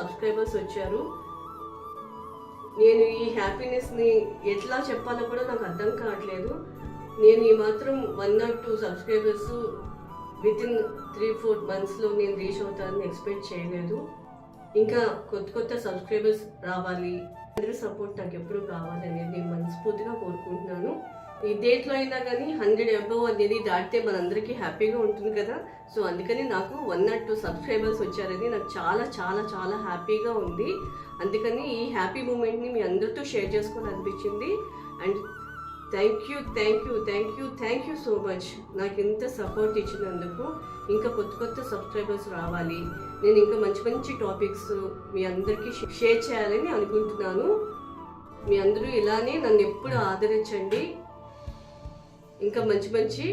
Subscribers వచ్చారు. నేను ఈ హ్యాపీనెస్ని ఎట్లా చెప్పాలో కూడా నాకు అర్థం కావట్లేదు. నేను ఈ మాత్రం 1 or 2 సబ్స్క్రైబర్స్ వితిన్ 3-4 monthsలో నేను రీచ్ అవుతానని ఎక్స్పెక్ట్ చేయలేదు. ఇంకా కొత్త సబ్స్క్రైబర్స్ రావాలి, అందరి సపోర్ట్ నాకు ఎప్పుడు కావాలనేది నేను మనస్ఫూర్తిగా కోరుకుంటున్నాను. ఈ డేట్లో అయినా కానీ 100 above అనేది దాటితే మనందరికీ హ్యాపీగా ఉంటుంది కదా. సో అందుకని నాకు 1 or 2 సబ్స్క్రైబర్స్ వచ్చారని నాకు చాలా చాలా చాలా హ్యాపీగా ఉంది. అందుకని ఈ హ్యాపీ మూమెంట్ని మీ అందరితో షేర్ చేసుకోవాలనిపించింది. And thank you so much నాకు ఇంత సపోర్ట్ ఇచ్చినందుకు. ఇంకా కొత్త సబ్స్క్రైబర్స్ రావాలి, నేను ఇంకా మంచి టాపిక్స్ మీ అందరికీ షేర్ చేయాలని అనుకుంటున్నాను. మీ అందరూ ఇలానే నన్ను ఎప్పుడు ఆదరించండి. ఇంకా మంచి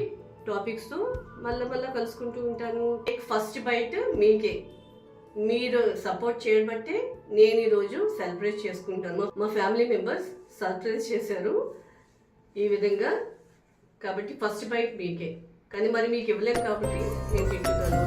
టాపిక్స్తో మళ్ళా కలుసుకుంటూ ఉంటాను. ఫస్ట్ బైట్ మీకే, మీరు సపోర్ట్ చేయబట్టే నేను ఈరోజు సెలబ్రేట్ చేసుకుంటాను. మా ఫ్యామిలీ మెంబర్స్ సర్ప్రైజ్ చేశారు ఈ విధంగా. కాబట్టి ఫస్ట్ బైట్ మీకే, కానీ మరి మీకు ఇవ్వలేదు కాబట్టి నేను తింటున్నాను.